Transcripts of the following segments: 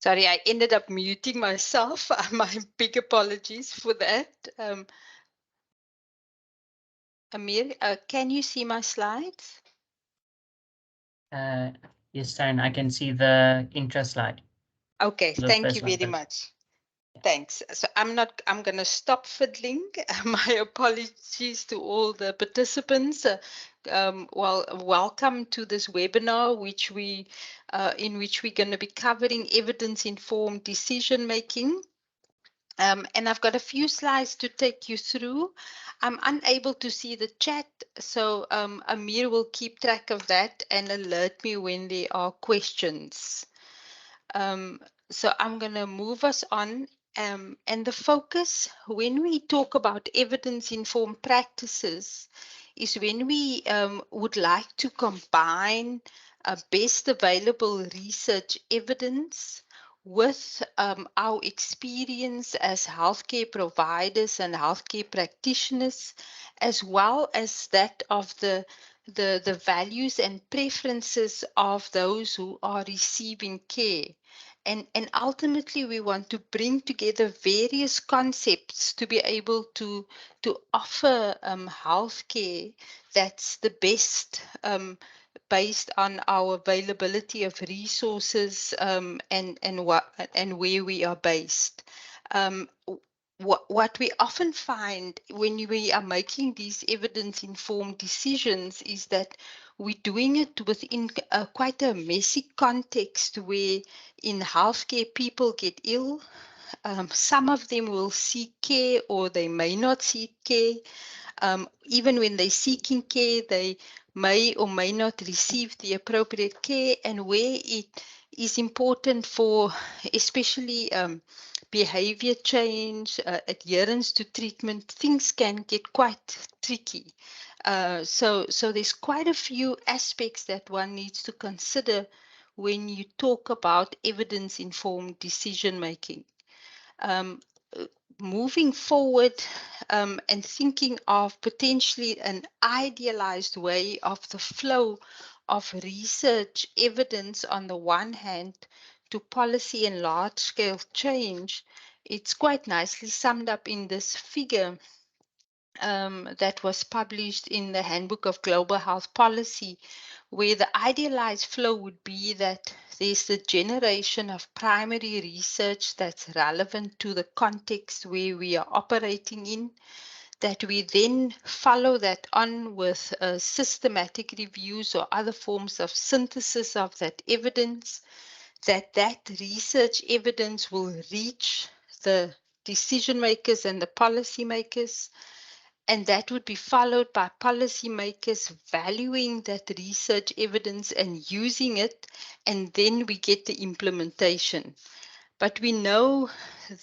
Sorry, I ended up muting myself. My big apologies for that. Amir, can you see my slides? Yes, Taryn, I can see the intro slide. Okay, The thank you first one. very much. Thanks. So I'm going to stop fiddling. My apologies to all the participants. Well, welcome to this webinar, in which we're going to be covering evidence-informed decision making. And I've got a few slides to take you through. I'm unable to see the chat, so Amir will keep track of that and alert me when there are questions. So I'm going to move us on. And the focus when we talk about evidence-informed practices is when we would like to combine best available research evidence with our experience as healthcare providers and healthcare practitioners, as well as that of the values and preferences of those who are receiving care. And ultimately, we want to bring together various concepts to be able to offer healthcare that's the best based on our availability of resources and where we are based. What we often find when we are making these evidence-informed decisions is that we're doing it within quite a messy context where in healthcare people get ill. Some of them will seek care or they may not seek care. Even when they're seeking care, they may or may not receive the appropriate care, and where it is important for especially behavior change, adherence to treatment, things can get quite tricky. So there's quite a few aspects that one needs to consider when you talk about evidence-informed decision making. Moving forward and thinking of potentially an idealized way of the flow of research evidence on the one hand to policy and large-scale change, it's quite nicely summed up in this figure that was published in the Handbook of Global Health Policy, where the idealized flow would be that there's the generation of primary research that's relevant to the context where we are operating in, that we then follow that on with systematic reviews or other forms of synthesis of that evidence, that research evidence will reach the decision makers and the policy makers, and that would be followed by policymakers valuing that research evidence and using it, and then we get the implementation. But we know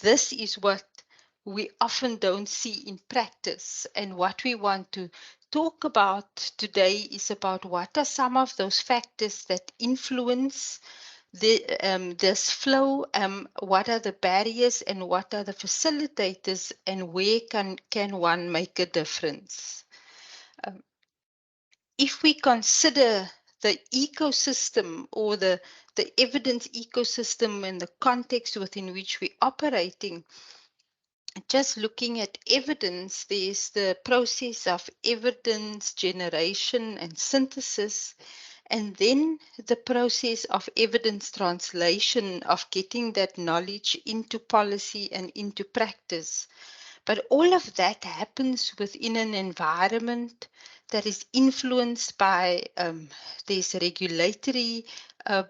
this is what we often don't see in practice. And what we want to talk about today is about what are some of those factors that influence this flow, what are the barriers and what are the facilitators, and where can one make a difference? If we consider the ecosystem or the evidence ecosystem and the context within which we're operating, just looking at evidence, there's the process of evidence generation and synthesis, and then the process of evidence translation, of getting that knowledge into policy and into practice. But all of that happens within an environment that is influenced by these regulatory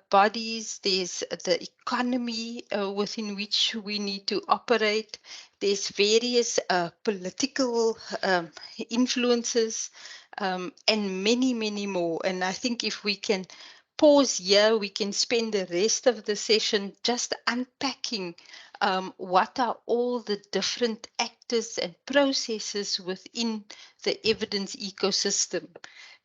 bodies, there's the economy within which we need to operate, there's various political influences, and many, many more. And I think if we can pause here, we can spend the rest of the session just unpacking what are all the different actors and processes within the evidence ecosystem,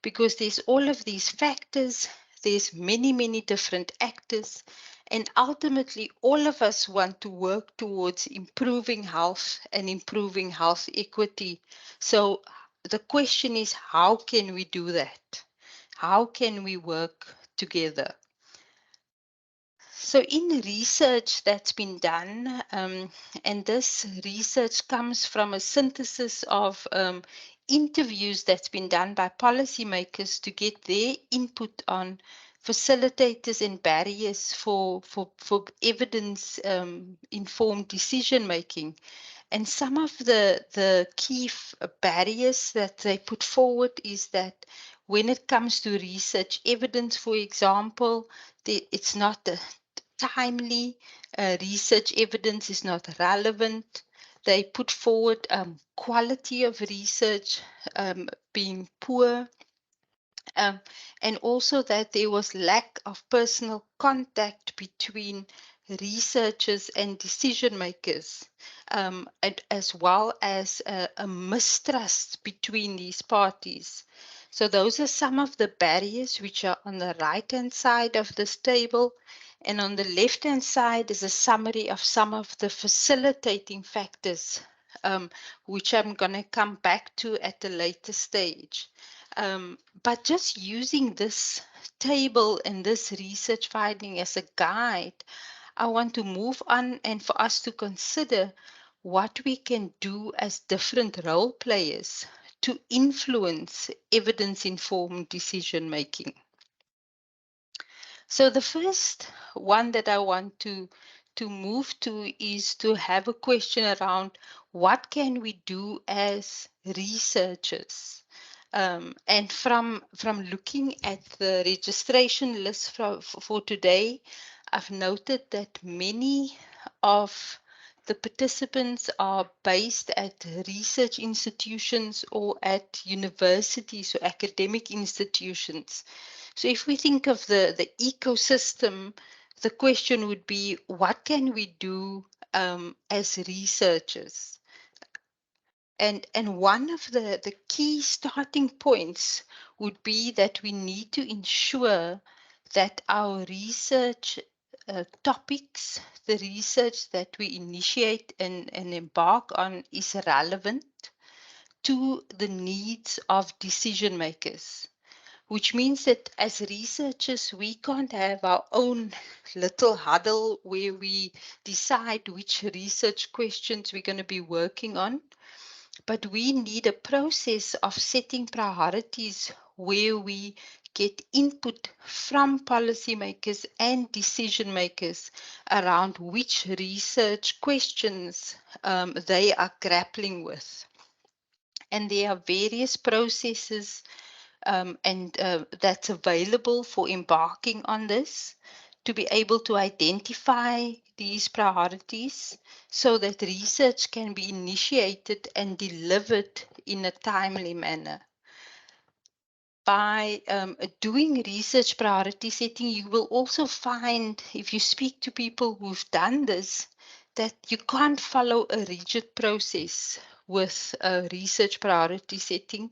because there's all of these factors, there's many, many different actors, and ultimately all of us want to work towards improving health and improving health equity. So the question is, how can we do that? How can we work together? So in research that's been done, and this research comes from a synthesis of interviews that's been done by policymakers to get their input on facilitators and barriers for evidence informed decision making. And some of the key barriers that they put forward is that when it comes to research evidence, for example, it's not timely, research evidence is not relevant. They put forward quality of research being poor, um, and also that there was lack of personal contact between researchers and decision makers, and as well as a mistrust between these parties. So those are some of the barriers which are on the right-hand side of this table. And on the left-hand side is a summary of some of the facilitating factors, which I'm going to come back to at a later stage. But just using this table and this research finding as a guide, I want to move on and for us to consider what we can do as different role players to influence evidence-informed decision making. So the first one that I want to move to is to have a question around what can we do as researchers. And from looking at the registration list for today, I've noted that many of the participants are based at research institutions or at universities or academic institutions. So if we think of the ecosystem, the question would be, what can we do as researchers? And one of the key starting points would be that we need to ensure that our research topics, the research that we initiate and embark on is relevant to the needs of decision makers, which means that as researchers, we can't have our own little huddle where we decide which research questions we're going to be working on, but we need a process of setting priorities where we get input from policymakers and decision makers around which research questions they are grappling with. And there are various processes and that's available for embarking on this to be able to identify these priorities so that research can be initiated and delivered in a timely manner. By doing research priority setting, you will also find, if you speak to people who've done this, that you can't follow a rigid process with research priority setting.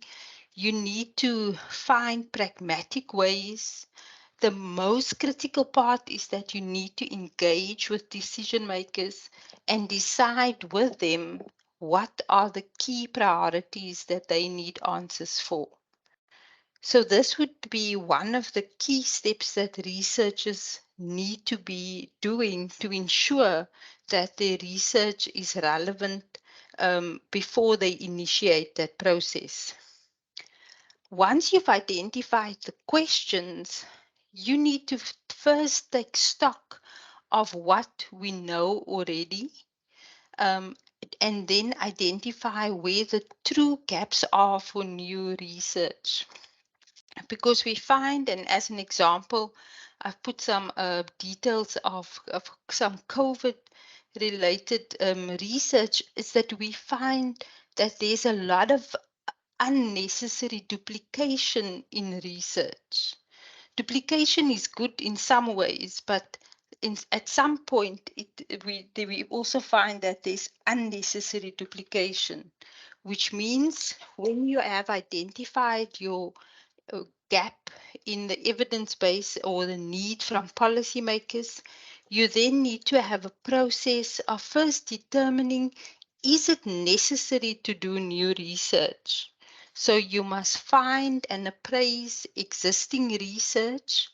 You need to find pragmatic ways. The most critical part is that you need to engage with decision makers and decide with them what are the key priorities that they need answers for. So this would be one of the key steps that researchers need to be doing to ensure that their research is relevant before they initiate that process. Once you've identified the questions, you need to first take stock of what we know already, and then identify where the true gaps are for new research. Because we find, and as an example, I've put some details of some COVID-related research, is that we find that there's a lot of unnecessary duplication in research. Duplication is good in some ways, but at some point we also find that there's unnecessary duplication, which means when you have identified your gap in the evidence base or the need from policymakers, you then need to have a process of first determining, is it necessary to do new research? So you must find and appraise existing research.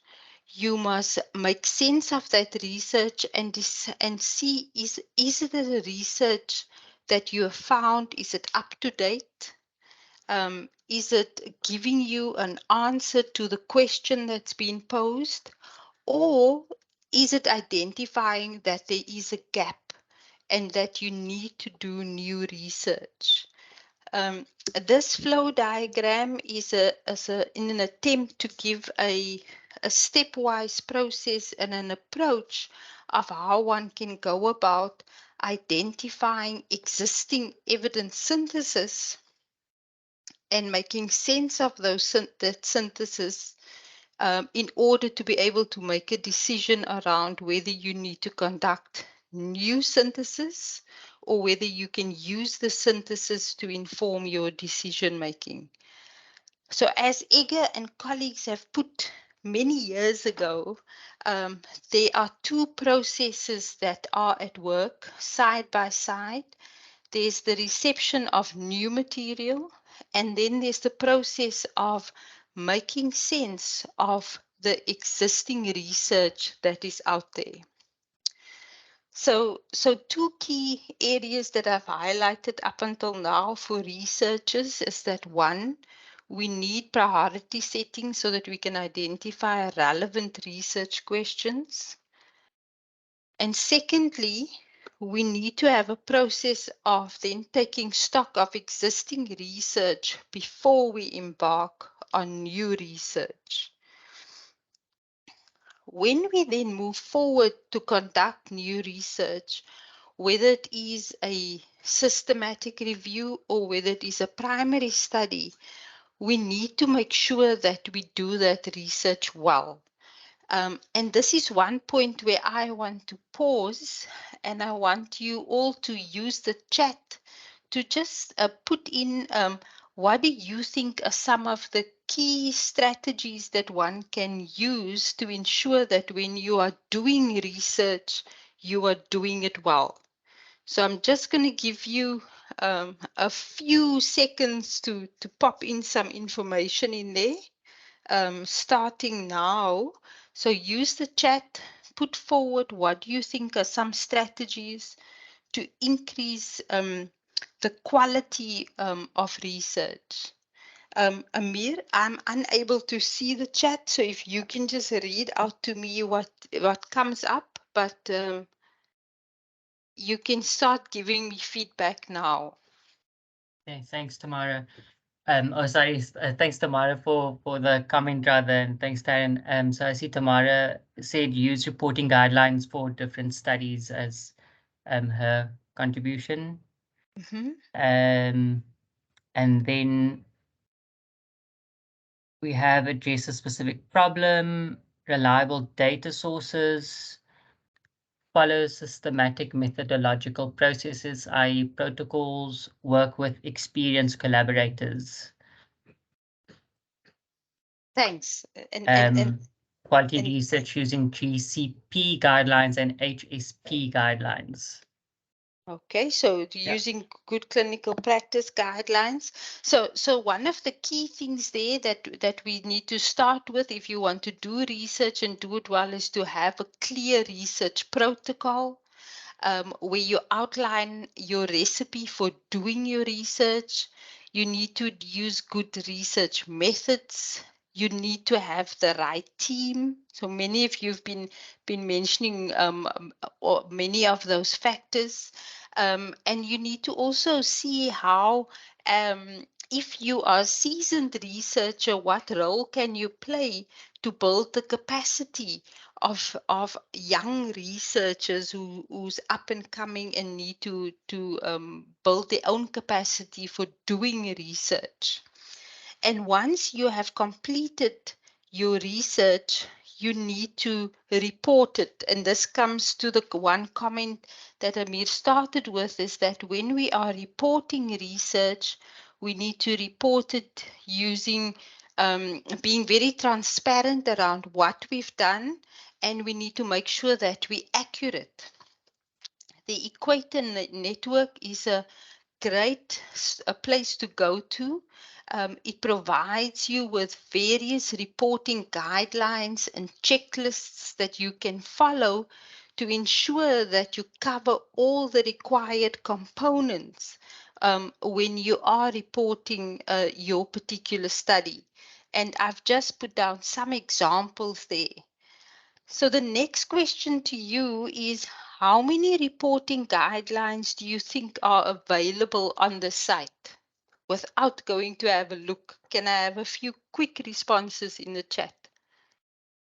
You must make sense of that research and see, is it a research that you have found, is it up to date? Is it giving you an answer to the question that's been posed? Or is it identifying that there is a gap and that you need to do new research? This flow diagram is in an attempt to give a stepwise process and an approach of how one can go about identifying existing evidence synthesis and making sense of that synthesis in order to be able to make a decision around whether you need to conduct new synthesis or whether you can use the synthesis to inform your decision making. So as Egger and colleagues have put many years ago, there are two processes that are at work side by side. There's the reception of new material, and then there's the process of making sense of the existing research that is out there. So two key areas that I've highlighted up until now for researchers is that one, we need priority setting so that we can identify relevant research questions. And secondly, we need to have a process of then taking stock of existing research before we embark on new research. When we then move forward to conduct new research, whether it is a systematic review or whether it is a primary study, we need to make sure that we do that research well. And this is one point where I want to pause, and I want you all to use the chat to just put in what do you think are some of the key strategies that one can use to ensure that when you are doing research, you are doing it well. So I'm just going to give you a few seconds to pop in some information in there. Starting now. So use the chat, put forward what you think are some strategies to increase the quality of research. Amir, I'm unable to see the chat, so if you can just read out to me what comes up, but you can start giving me feedback now. Okay, thanks, Tamara. Thanks, Tamara, for the comment rather, and thanks, Taryn. So I see Tamara said use reporting guidelines for different studies as her contribution. And then we have address a specific problem, reliable data sources, follow systematic methodological processes, i.e. protocols, work with experienced collaborators. Thanks. Quality research using GCP guidelines and HSP guidelines. Okay, so using good clinical practice guidelines. So one of the key things there that we need to start with if you want to do research and do it well is to have a clear research protocol where you outline your recipe for doing your research. You need to use good research methods. You need to have the right team. So many of you have been mentioning or many of those factors. And you need to also see how, if you are a seasoned researcher, what role can you play to build the capacity of young researchers who's up and coming and need to build their own capacity for doing research. And once you have completed your research, you need to report it. And this comes to the one comment that Amir started with, is that when we are reporting research, we need to report it using being very transparent around what we've done, and we need to make sure that we're accurate. The Equator Network is a great place to go to. It provides you with various reporting guidelines and checklists that you can follow to ensure that you cover all the required components when you are reporting your particular study. And I've just put down some examples there. So the next question to you is, how many reporting guidelines do you think are available on the site? Without going to have a look, can I have a few quick responses in the chat?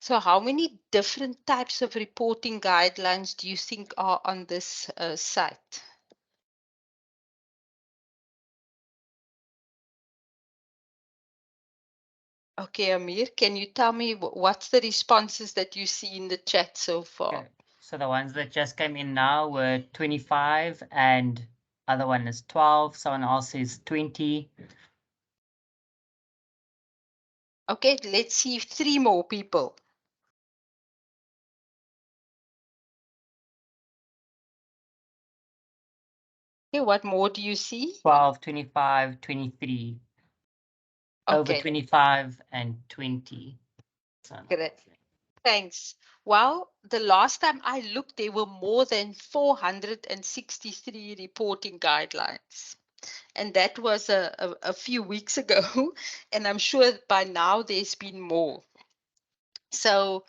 So how many different types of reporting guidelines do you think are on this site? Okay, Amir, can you tell me what's the responses that you see in the chat so far? Okay. So the ones that just came in now were 25 and other one is 12. Someone else is 20. Okay, let's see 3 more people. Okay, what more do you see? 12, 25, 23. Over Okay, 25 and 20. great. Thanks. Well, the last time I looked, there were more than 463 reporting guidelines. And that was a few weeks ago. And I'm sure by now there's been more. So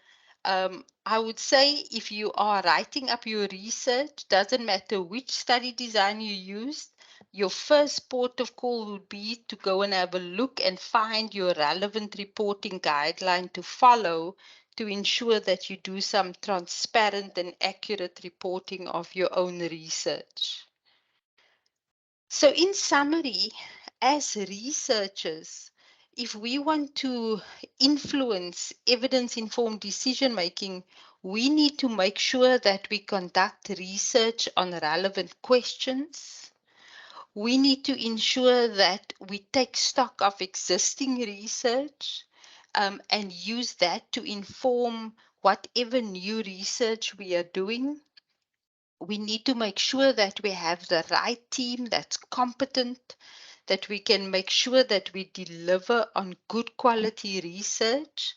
I would say if you are writing up your research, doesn't matter which study design you used, your first port of call would be to go and have a look and find your relevant reporting guideline to follow to ensure that you do some transparent and accurate reporting of your own research. So in summary, as researchers, if we want to influence evidence-informed decision-making, we need to make sure that we conduct research on relevant questions. We need to ensure that we take stock of existing research and use that to inform whatever new research we are doing. We need to make sure that we have the right team that's competent, that we can make sure that we deliver on good quality research.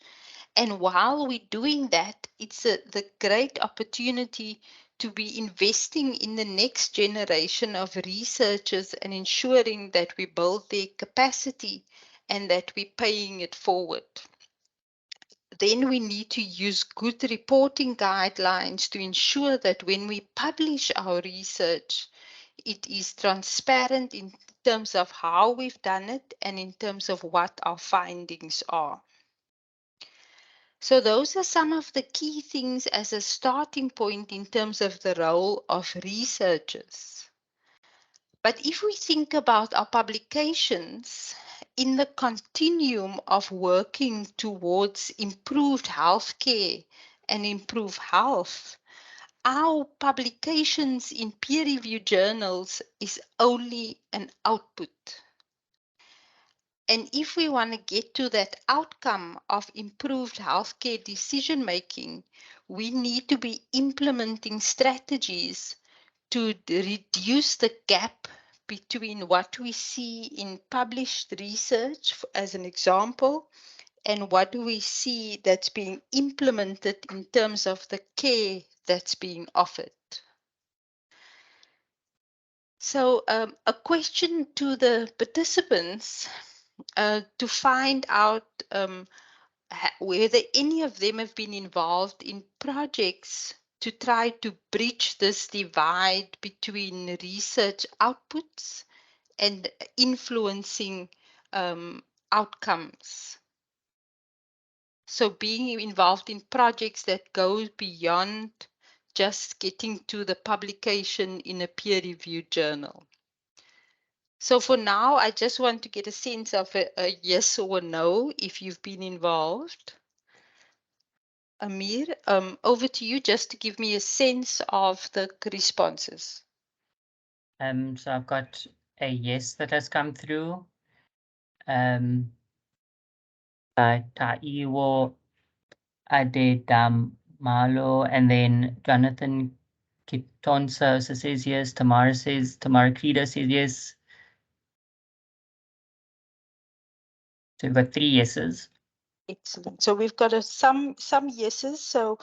And while we're doing that, it's the great opportunity to be investing in the next generation of researchers and ensuring that we build their capacity and that we're paying it forward. Then we need to use good reporting guidelines to ensure that when we publish our research, it is transparent in terms of how we've done it and in terms of what our findings are. So those are some of the key things as a starting point in terms of the role of researchers. But if we think about our publications in the continuum of working towards improved healthcare and improved health, our publications in peer-reviewed journals is only an output. And if we want to get to that outcome of improved healthcare decision-making, we need to be implementing strategies to reduce the gap between what we see in published research, as an example, and what do we see that's being implemented in terms of the care that's being offered. So a question to the participants to find out whether any of them have been involved in projects to try to bridge this divide between research outputs and influencing outcomes. So being involved in projects that go beyond just getting to the publication in a peer-reviewed journal. So for now, I just want to get a sense of a yes or no if you've been involved. Amir, over to you just to give me a sense of the responses. So I've got a yes that has come through. Taiwo Adedamalo, and then Jonathan Kitonsa says yes. Tamara Krida says yes. So we've got 3 yeses. Excellent. So we've got some yeses. So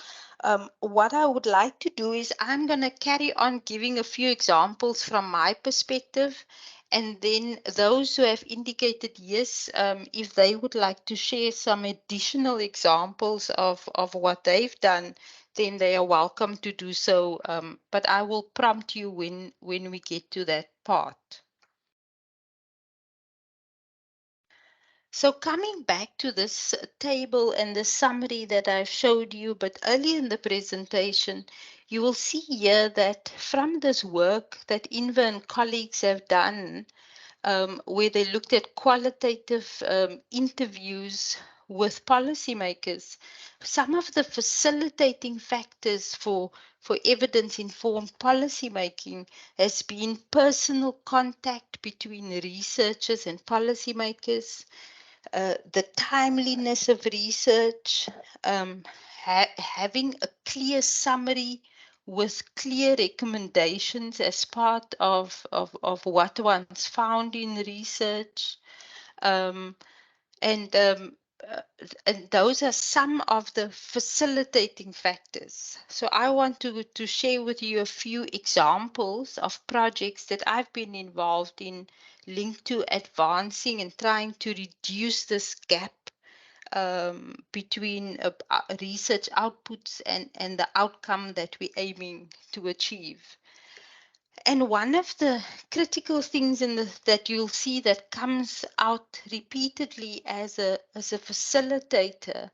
what I would like to do is I'm going to carry on giving a few examples from my perspective. And then those who have indicated yes, if they would like to share some additional examples of what they've done, then they are welcome to do so. But I will prompt you when we get to that part. So coming back to this table and the summary that I've showed you, but earlier in the presentation, you will see here that from this work that Inva and colleagues have done, where they looked at qualitative interviews with policymakers, some of the facilitating factors for evidence-informed policymaking has been personal contact between researchers and policymakers, the timeliness of research, having a clear summary with clear recommendations as part of what one's found in research. Um, and, um, uh, and those are some of the facilitating factors. So I want to share with you a few examples of projects that I've been involved in linked to advancing and trying to reduce this gap between research outputs and the outcome that we're aiming to achieve. And one of the critical things that you'll see that comes out repeatedly as a facilitator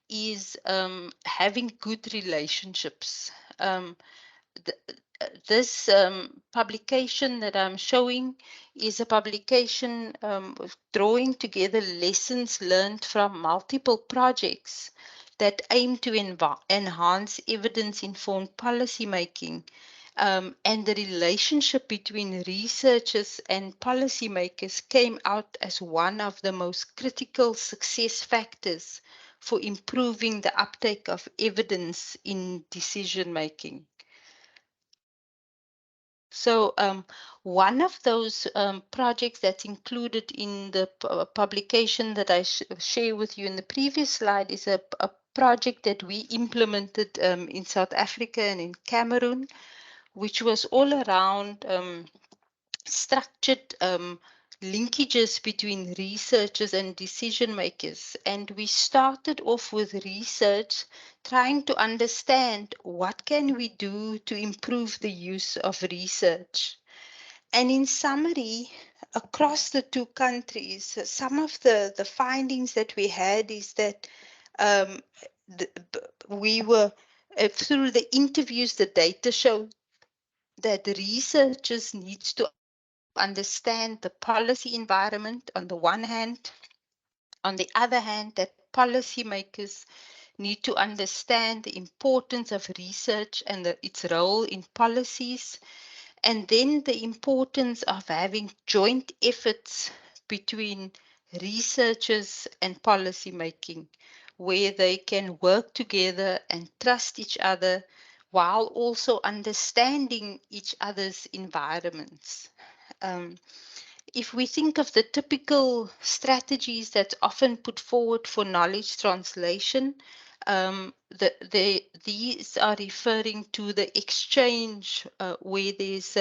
is having good relationships. The, this publication that I'm showing is a publication drawing together lessons learned from multiple projects that aim to enhance evidence-informed policymaking, and the relationship between researchers and policymakers came out as one of the most critical success factors for improving the uptake of evidence in decision making. So one of those projects that's included in the publication that I share with you in the previous slide is a project that we implemented in South Africa and in Cameroon, which was all around structured linkages between researchers and decision makers. And we started off with research, trying to understand what can we do to improve the use of research. And in summary, across the two countries, some of the findings that we had is that we were, through the interviews, the data showed that researchers need to understand the policy environment on the one hand. On the other hand, that policymakers need to understand the importance of research and its role in policies, and then the importance of having joint efforts between researchers and policymaking, where they can work together and trust each other while also understanding each other's environments. If we think of the typical strategies that's often put forward for knowledge translation, these are referring to the exchange where there's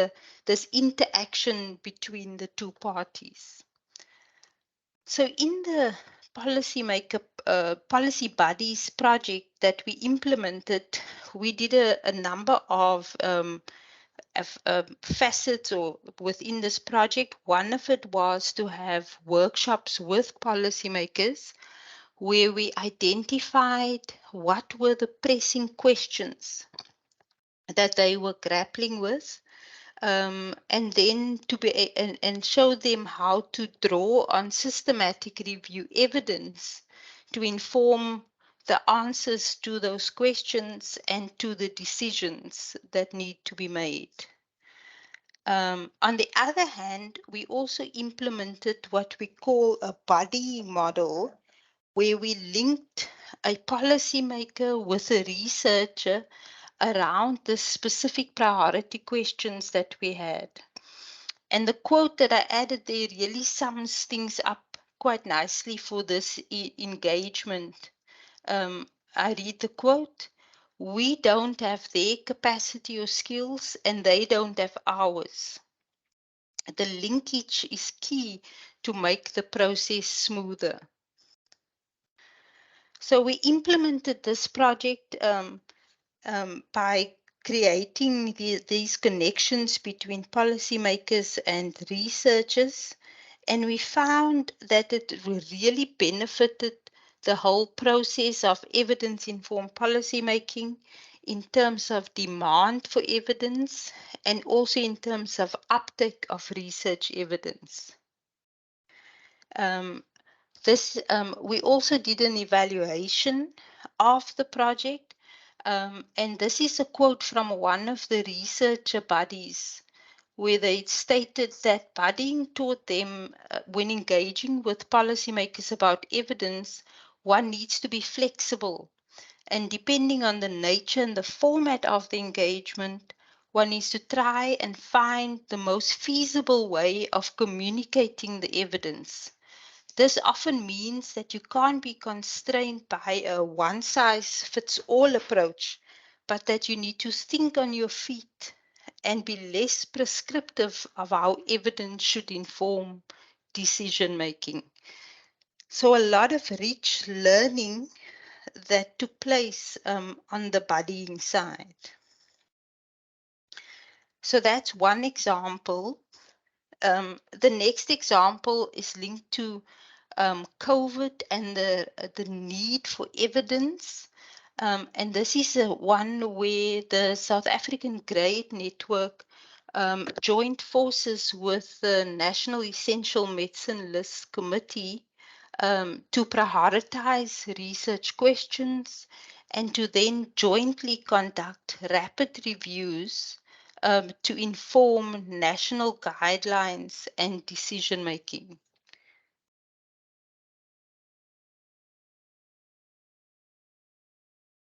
this interaction between the two parties. So in the Policy Buddies project that we implemented, we did a number of facets or within this project. One of it was to have workshops with policymakers where we identified what were the pressing questions that they were grappling with, and then to be and show them how to draw on systematic review evidence to inform the answers to those questions and to the decisions that need to be made. On the other hand, we also implemented what we call a buddy model, where we linked a policymaker with a researcher around the specific priority questions that we had. And the quote that I added there really sums things up quite nicely for this engagement. I read the quote: "We don't have their capacity or skills, and they don't have ours. The linkage is key to make the process smoother." So we implemented this project by creating these connections between policymakers and researchers, and we found that it really benefited the whole process of evidence-informed policymaking in terms of demand for evidence and also in terms of uptake of research evidence. We also did an evaluation of the project, and this is a quote from one of the researcher buddies, where they stated that buddying taught them when engaging with policymakers about evidence, one needs to be flexible, and depending on the nature and the format of the engagement, one needs to try and find the most feasible way of communicating the evidence. This often means that you can't be constrained by a one-size-fits-all approach, but that you need to think on your feet and be less prescriptive of how evidence should inform decision-making. So a lot of rich learning that took place on the buddying side. So that's one example. The next example is linked to COVID and the need for evidence. And this is one where the South African GRADE Network joined forces with the National Essential Medicine List Committee to prioritize research questions and to then jointly conduct rapid reviews to inform national guidelines and decision making.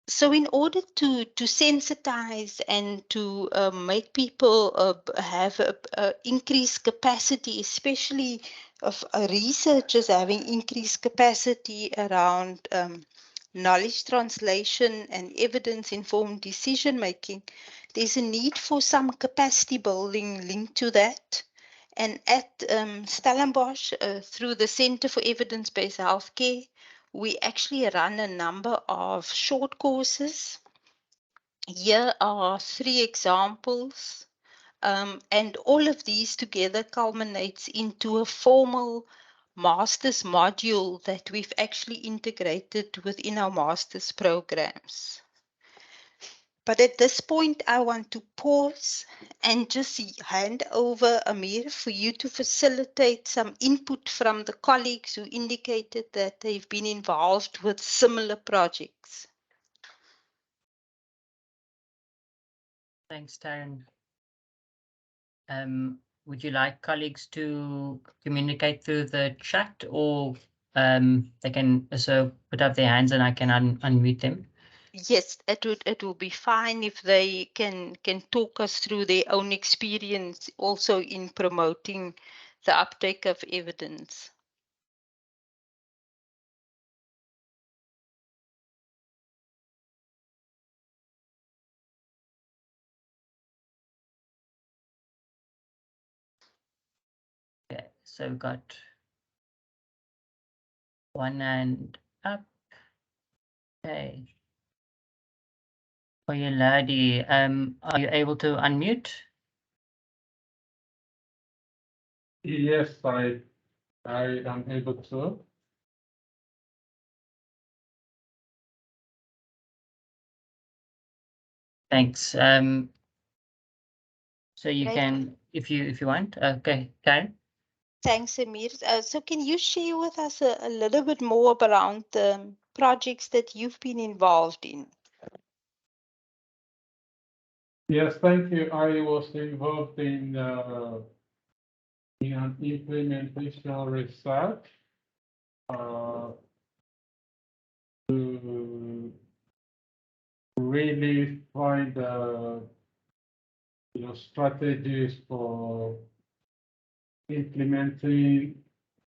So in order to sensitize and to make people have increased capacity, especially of researchers having increased capacity around knowledge translation and evidence-informed decision-making, there's a need for some capacity building linked to that. And at Stellenbosch, through the Center for Evidence-Based Healthcare, we actually run a number of short courses. Here are 3 examples, and all of these together culminates into a formal master's module that we've actually integrated within our master's programs. But at this point, I want to pause and just hand over, Amir, for you to facilitate some input from the colleagues who indicated that they've been involved with similar projects. Thanks, Taryn. Would you like colleagues to communicate through the chat, or they can also put up their hands and I can unmute them? Yes, it will be fine if they can talk us through their own experience also in promoting the uptake of evidence. Okay, so we've got one hand up. Okay. For you, Ladi, are you able to unmute? Yes, I am able to. Thanks. So you can, if you want. Okay, Karen. Thanks, Amir. So can you share with us a little bit more around the projects that you've been involved in? Yes, thank you. I was involved in an implementation research to really find strategies for implementing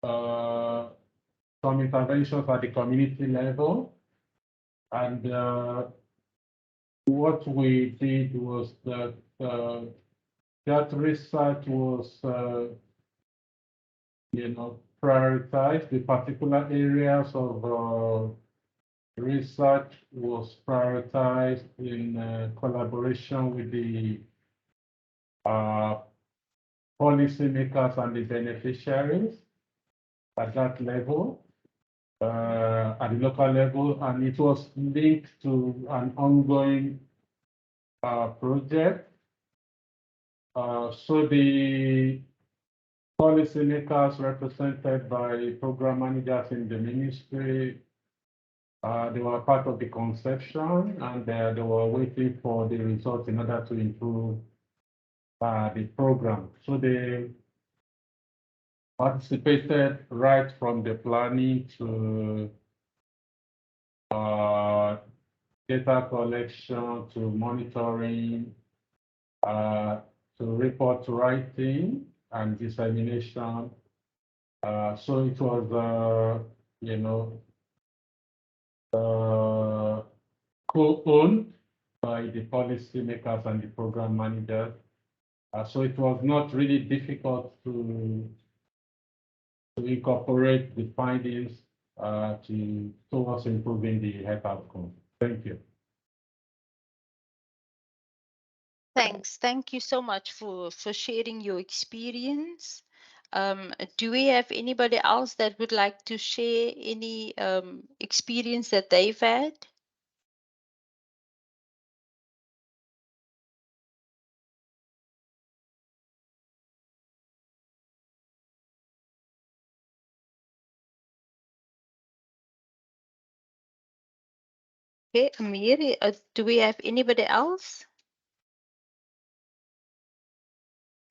some interventions at the community level. And what we did was that that research was, prioritized. The particular areas of research was prioritized in collaboration with the policymakers and the beneficiaries at that level, at the local level, and it was linked to an ongoing project. So the policymakers represented by program managers in the ministry, they were part of the conception, and they were waiting for the results in order to improve the program. So they participated right from the planning to data collection, to monitoring, to report writing and dissemination. So it was, co-owned by the policymakers and the program managers. So it was not really difficult to incorporate the findings towards improving the health outcome. Thank you. Thanks. Thank you so much for sharing your experience. Do we have anybody else that would like to share any experience that they've had? Okay, Amir, do we have anybody else?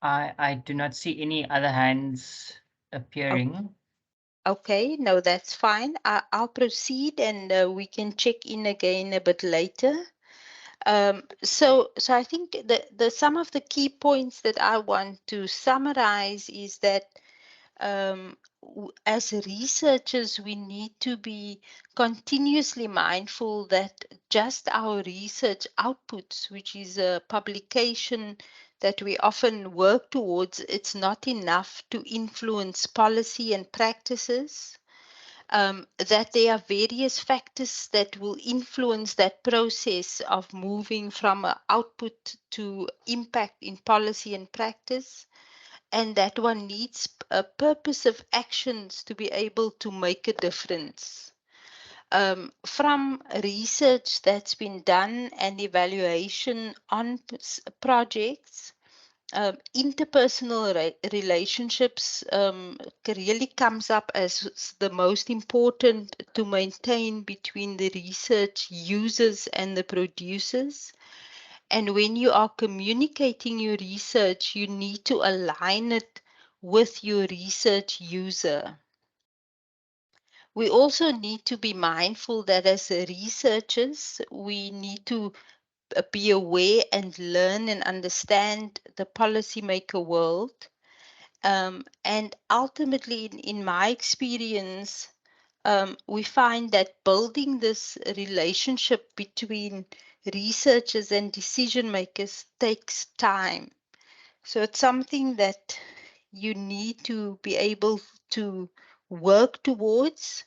I do not see any other hands appearing. Okay, no, that's fine. I'll proceed, and we can check in again a bit later. So I think some of the key points that I want to summarize is that as researchers, we need to be continuously mindful that just our research outputs, which is a publication that we often work towards, it's not enough to influence policy and practices. That there are various factors that will influence that process of moving from an output to impact in policy and practice, and that one needs a purposive actions to be able to make a difference. From research that's been done and evaluation on projects, interpersonal relationships really comes up as the most important to maintain between the research users and the producers. And when you are communicating your research, you need to align it with your research user. We also need to be mindful that as researchers, we need to be aware and learn and understand the policymaker world. And ultimately, in my experience, we find that building this relationship between researchers and decision makers takes time. So it's something that you need to be able to work towards.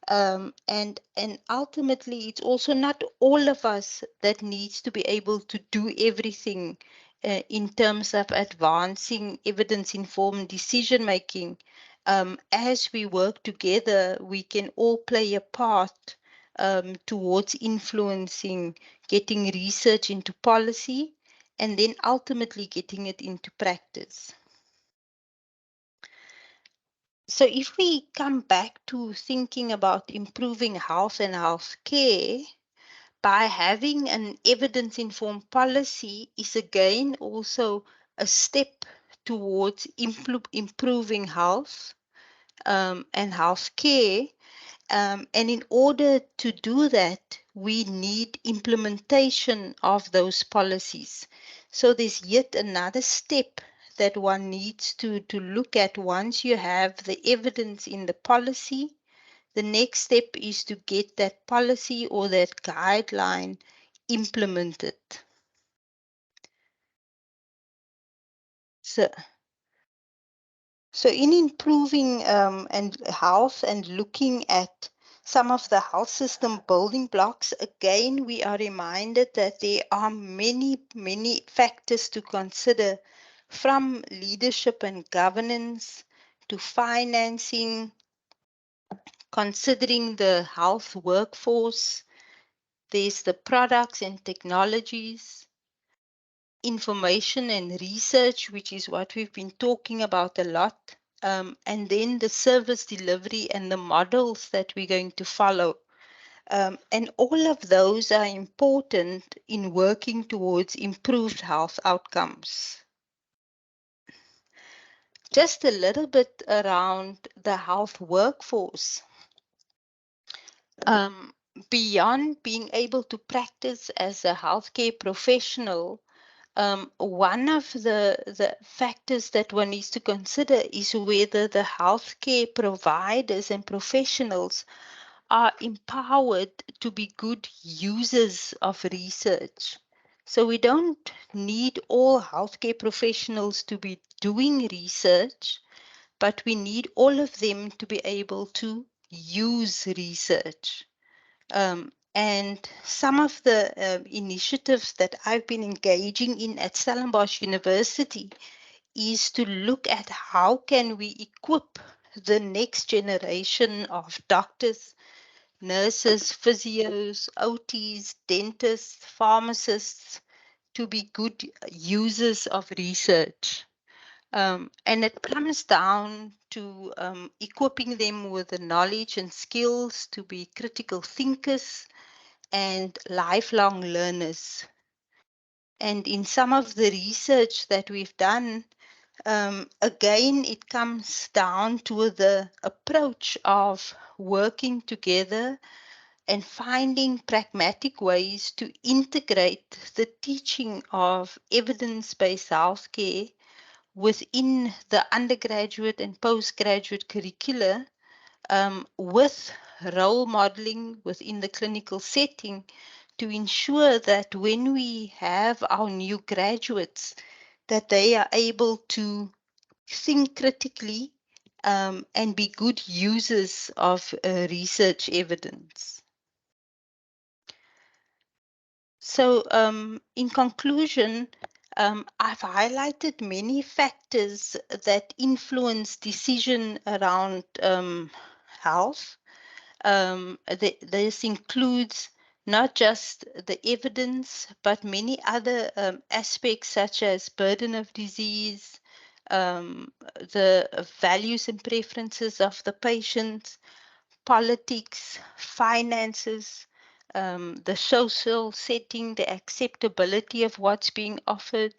And ultimately, it's also not all of us that needs to be able to do everything in terms of advancing evidence-informed decision making. As we work together, we can all play a part towards influencing, getting research into policy, and then ultimately getting it into practice. So if we come back to thinking about improving health and healthcare, by having an evidence-informed policy is again also a step towards improving health. and healthcare. And in order to do that, we need implementation of those policies. So there's yet another step that one needs to look at. Once you have the evidence in the policy, the next step is to get that policy or that guideline implemented. So in improving and health and looking at some of the health system building blocks, again, we are reminded that there are many, many factors to consider, from leadership and governance to financing, considering the health workforce. There's the products and technologies, information and research, which is what we've been talking about a lot, and then the service delivery and the models that we're going to follow. And all of those are important in working towards improved health outcomes. Just a little bit around the health workforce. Beyond being able to practice as a healthcare professional, one of the factors that one needs to consider is whether the healthcare providers and professionals are empowered to be good users of research. So we don't need all healthcare professionals to be doing research, but we need all of them to be able to use research. And some of the initiatives that I've been engaging in at Stellenbosch University is to look at how can we equip the next generation of doctors, nurses, physios, OTs, dentists, pharmacists to be good users of research. And it comes down to equipping them with the knowledge and skills to be critical thinkers and lifelong learners. And in some of the research that we've done, again, it comes down to the approach of working together and finding pragmatic ways to integrate the teaching of evidence-based healthcare within the undergraduate and postgraduate curricula, with role modeling within the clinical setting, to ensure that when we have our new graduates, that they are able to think critically and be good users of research evidence. So in conclusion, I've highlighted many factors that influence decision around health. This includes not just the evidence, but many other aspects such as burden of disease, the values and preferences of the patient, politics, finances, the social setting, the acceptability of what's being offered,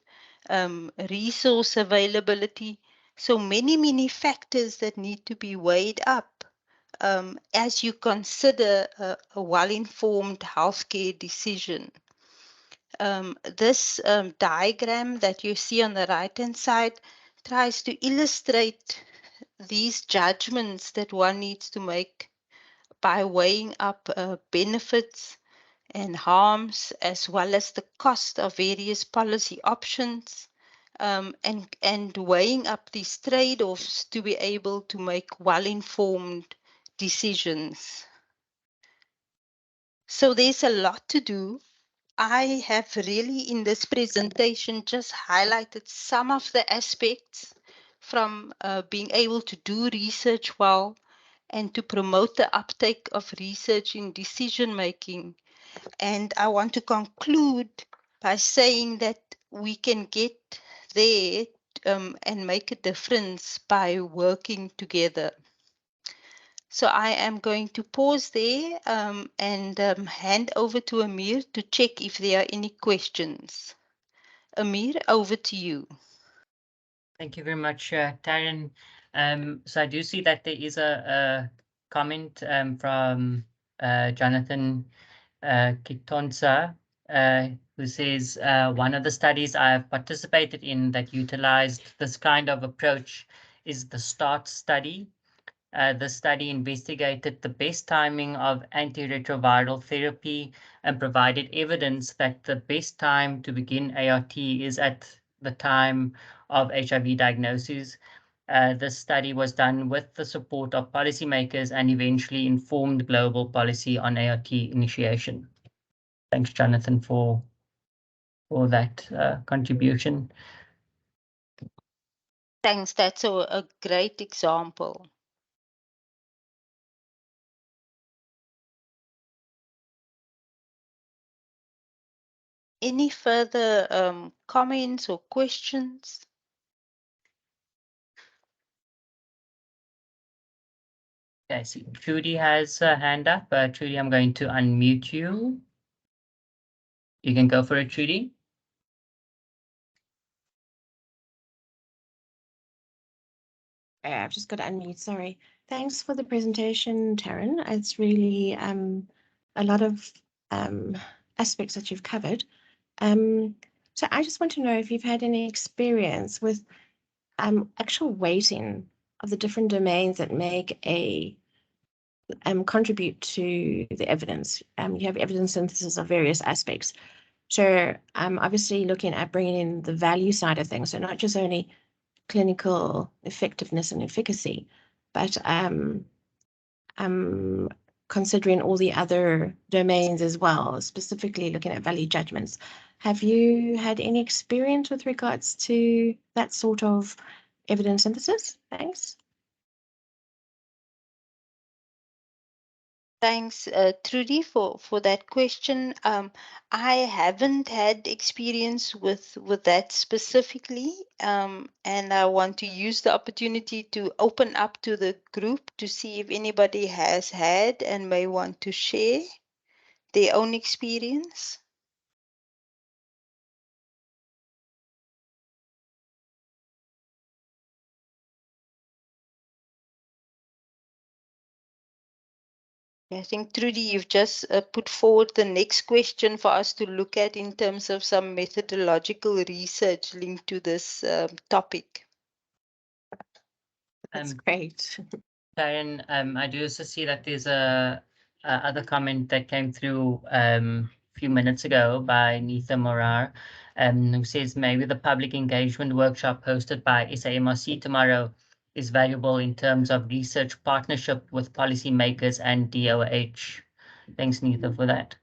resource availability. So many, many factors that need to be weighed up as you consider a well-informed healthcare decision. This diagram that you see on the right-hand side tries to illustrate these judgments that one needs to make by weighing up benefits and harms, as well as the cost of various policy options, and weighing up these trade-offs to be able to make well-informed decisions. So there's a lot to do. I have really in this presentation just highlighted some of the aspects, from being able to do research well and to promote the uptake of research in decision making. And I want to conclude by saying that we can get there and make a difference by working together. So I am going to pause there and hand over to Amir to check if there are any questions. Amir, over to you. Thank you very much, Taryn. So I do see that there is a comment from Jonathan Kitonsa, who says, one of the studies I've participated in that utilized this kind of approach is the START study. The study investigated the best timing of antiretroviral therapy and provided evidence that the best time to begin ART is at the time of HIV diagnosis. This study was done with the support of policymakers and eventually informed global policy on ART initiation. Thanks, Jonathan, for that contribution. Thanks. That's a great example. Any further comments or questions? Okay, see, Trudy has a hand up. Trudy, I'm going to unmute you. You can go for it, Trudy. I've just got to unmute, sorry. Thanks for the presentation, Taryn. It's really a lot of aspects that you've covered. So I just want to know if you've had any experience with actual weighting of the different domains that make a contribute to the evidence. You have evidence synthesis of various aspects. So I'm obviously looking at bringing in the value side of things, so not just only clinical effectiveness and efficacy, but considering all the other domains as well, specifically looking at value judgments. Have you had any experience with regards to that sort of evidence synthesis? Thanks. Thanks, Trudy, for that question. I haven't had experience with that specifically, and I want to use the opportunity to open up to the group to see if anybody has had and may want to share their own experience. I think, Trudy, you've just put forward the next question for us to look at in terms of some methodological research linked to this topic. That's great. Taryn, I do also see that there's a other comment that came through a few minutes ago by Neetha Morar, who says maybe the public engagement workshop hosted by SAMRC tomorrow is valuable in terms of research partnership with policymakers and DOH. Thanks, Neetha, for that.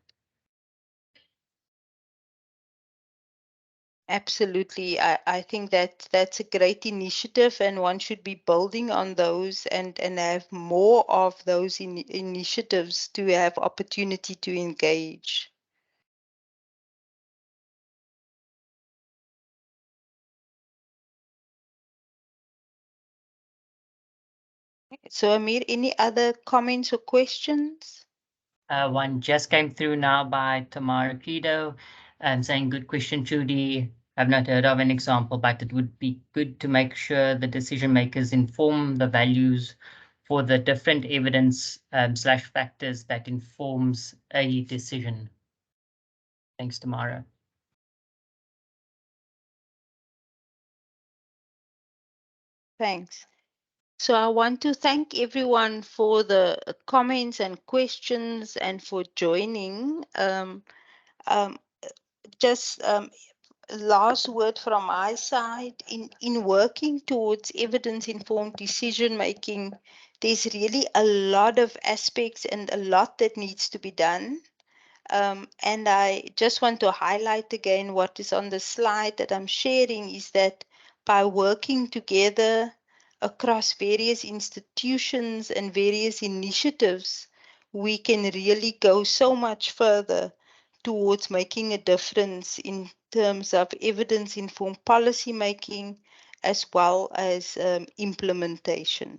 Absolutely. I think that's a great initiative, and one should be building on those and have more of those initiatives to have opportunity to engage. So, Amir, any other comments or questions? One just came through now by Tamara Credo, saying, good question, Judy. I've not heard of an example, but it would be good to make sure the decision makers inform the values for the different evidence slash factors that informs a decision. Thanks, Tamara. Thanks. So I want to thank everyone for the comments and questions and for joining. Just last word from my side, in working towards evidence-informed decision-making, there's really a lot of aspects and a lot that needs to be done. And I just want to highlight again what is on the slide that I'm sharing is that by working together across various institutions and various initiatives, we can really go so much further towards making a difference in terms of evidence-informed policy making as well as implementation.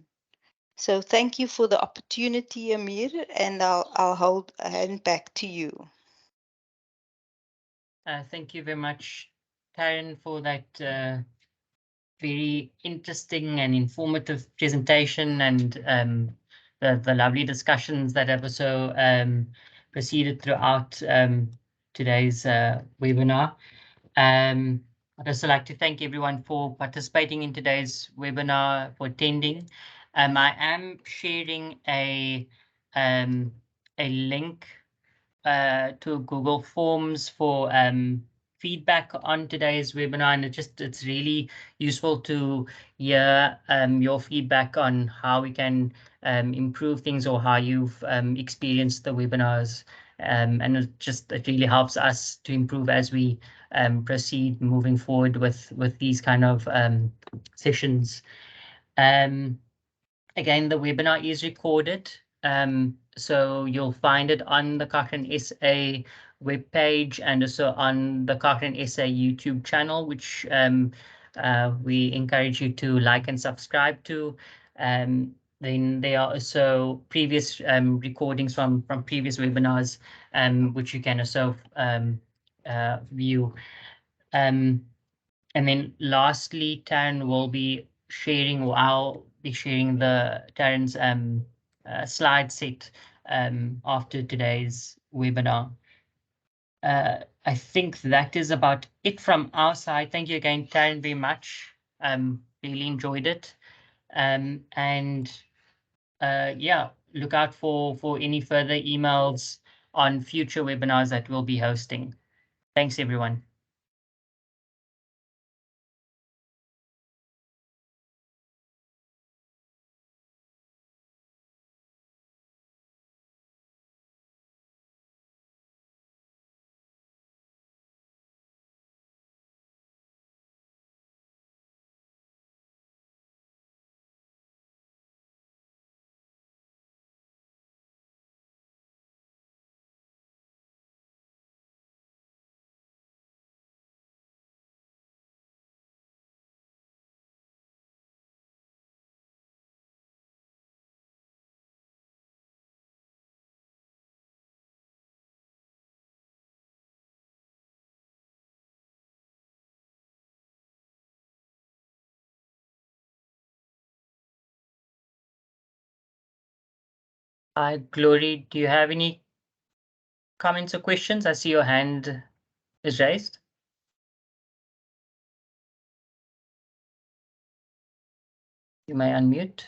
So thank you for the opportunity, Amir, and I'll hand back to you. Thank you very much, Taryn, for that very interesting and informative presentation, and the lovely discussions that have also proceeded throughout today's webinar. I'd also like to thank everyone for participating in today's webinar, for attending. I am sharing a link to Google Forms for feedback on today's webinar, and it's really useful to hear your feedback on how we can improve things, or how you've experienced the webinars, and it really helps us to improve as we proceed moving forward with these kind of sessions. Again, the webinar is recorded, so you'll find it on the Cochrane SA webpage, and also on the Cochrane SA YouTube channel, which we encourage you to like and subscribe to. Then there are also previous recordings from previous webinars, which you can also view. And then lastly, Taryn will be sharing, or I'll be sharing Taryn's slide set after today's webinar. I think that is about it from our side. Thank you again, Taryn, very much. Really enjoyed it. Yeah, look out for any further emails on future webinars that we'll be hosting. Thanks, everyone. Glory, do you have any comments or questions? I see your hand is raised. You may unmute.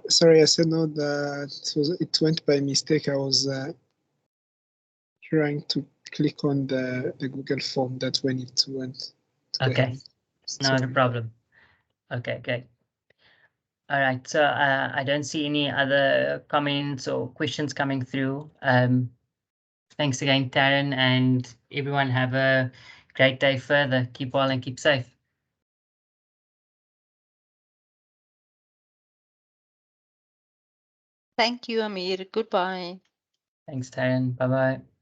Sorry, I said no, that it went by mistake. I was trying to click on the Google form. That's when it went. Okay, not a problem. Okay, great. All right, so I don't see any other comments or questions coming through. Thanks again, Taryn, and everyone have a great day further. Keep well and keep safe. Thank you, Amir. Goodbye. Thanks, Taryn. Bye-bye.